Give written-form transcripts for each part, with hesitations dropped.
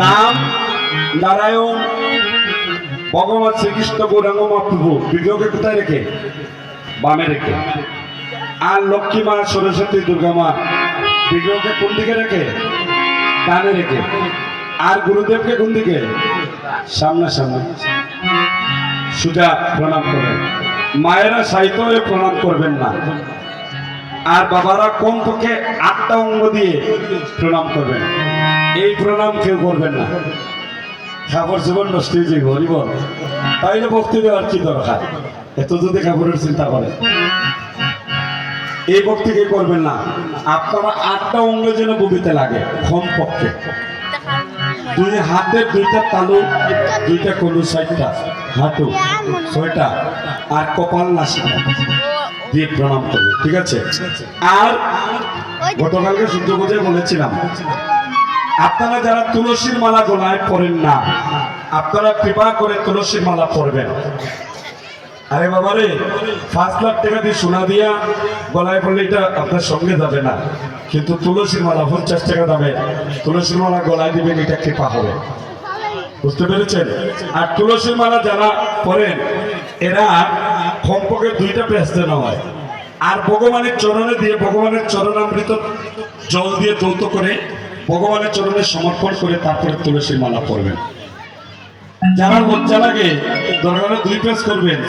রাম নারায়ণ ভগবান শ্রীকৃষ্ণ গৌরাঙ্গ মহাপ্রভু বিগ্রহকে কোথায় রেখে? বামে রেখে। আর লক্ষ্মী মা সরস্বতী দুর্গা মা বিগ্রহকে কোন দিকে রেখে? ডানে রেখে। আর গুরুদেবকে কোন দিকে? সামনে সামনে সোজা প্রণাম করবেন। মায়েরা সাহিত্য হয়ে প্রণাম করবেন না। আর বাবারা কমপক্ষে 8টা অঙ্গ দিয়ে প্রণাম করবেন। এই প্রণাম কেউ করবেন না, খাবার জীবন নষ্ট হয়ে যাবে। হরিব তাইলে ভক্তি দেওয়ার কি দরকার? এত যদি খাবারের চিন্তা করে এই ভক্তি কেউ করবেন না। আপনারা 8টা অঙ্গ যেন বুবিতে লাগে কমপক্ষে। 2 হাতের 2টা তালু, 2টা কলু, 4টা হাঁটু, 6টা আর কপাল নাসিকা দিয়ে প্রণাম করবে। ঠিক আছে? আর গতকালকে সূর্য পূজায় বলেছিলাম, আপনারা যারা তুলসীর মালা গলায় পরেন না, আপনারা কৃপা করে তুলসীর মালা পরবেন। আরে বাবা রে, 5 লাখ টাকা দিয়ে সোনা দিয়া গলায় পড়লে এটা আপনার সঙ্গে যাবে না, কিন্তু তুলসীর মালা 50 টাকা দামে তুলসীর মালা গলায় দিবেন, এটা কৃপা হবে। বুঝতে পেরেছেন? আর তুলসীর মালা যারা পরেন এরা কমপক্ষে 2টা পেঁচ দেওয়া হয়। আর ভগবানের চরণে দিয়ে ভগবানের চরণামৃত জল দিয়ে দৌত করে ভগবানের চরণে সমর্পণ করে তারপরে তুলসীর মালা পরবেন। যারা লজ্জা লাগে দরকারে 2 পেঁচ করবেন,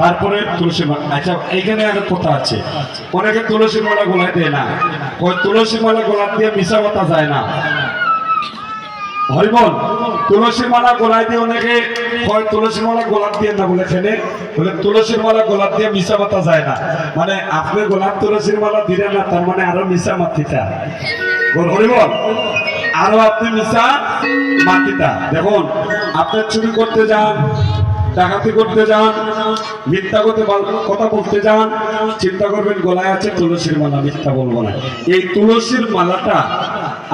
তারপরে তুলসী মালা। আচ্ছা, এইখানে একটা কথা আছে, অনেকে তুলসী মালা গলায় দেয় না, তুলসী মালা গলা দিয়ে মিশা কথা যায় না। হরিবল, তুলসী মালা গলায় দিয়ে অনেকে হয় তুলসী মালা গোলাপ দিয়ে না বলে খেলে, বলে তুলসীর মালা গোলাপ দিয়ে মিশা মাথা যায় না, মানে আপনি গোলাপ তুলসীর মালা দিলেন না, তার মানে আরো মিশা মাতিটা। হরিবল, আরো আপনি মিশা মাতিটা। দেখুন, আপনি চুরি করতে যান, ডাকাতি করতে যান, মিথ্যা কথা বলতে যান, চিন্তা করবেন গলায় আছে তুলসীর মালা, মিথ্যা বলবো না। এই তুলসীর মালাটা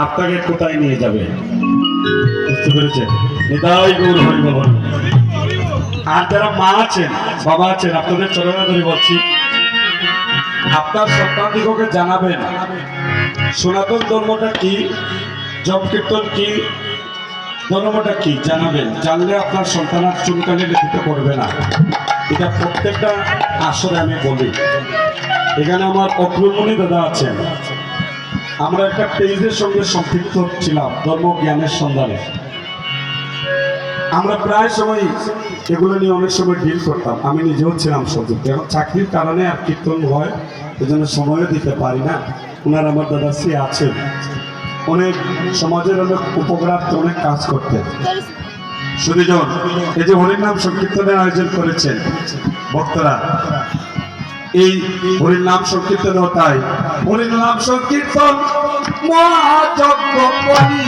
আপনাকে কোথায় নিয়ে যাবে? বুঝতে পেরেছেন? নিতাই গৌর হরিবল। আর যারা মা আছেন, বাবা আছেন, আপনাদের চরণে ধরে বলছি, আপনার সন্তানদিগকে জানাবেন সনাতন ধর্মটা কি, জপ কীর্তন কি, ধর্মটা কি জানাবেন। জানলে আপনার সন্তান আর চুলকানি লিখিত করবে না। এটা প্রত্যেকটা আসরে আমি বলি। এখানে আমার অগ্রমণি দাদা আছেন, আমরা একটা পেজের সঙ্গে সম্পৃক্ত ছিলাম, ধর্ম জ্ঞানের সন্ধানে। আমরা প্রায় সময় এগুলো নিয়ে অনেক সময় ডিল করতাম, আমি নিজেও ছিলাম সংযুক্ত। এখন চাকরির কারণে আর কীর্তন হয়, এই জন্য সময়ও দিতে পারি না। ওনার আমার দাদাশ্রী আছেন, অনেক সমাজের অনেক উপকারার্থে অনেক কাজ করতেন। সুদীজন, এই যে হরির নাম সংকীর্তনের আয়োজন করেছেন ভক্তরা, এই হরির নাম সংকীর্তন তাই হরির নাম সংকীর্তন মহাযজ্ঞ করি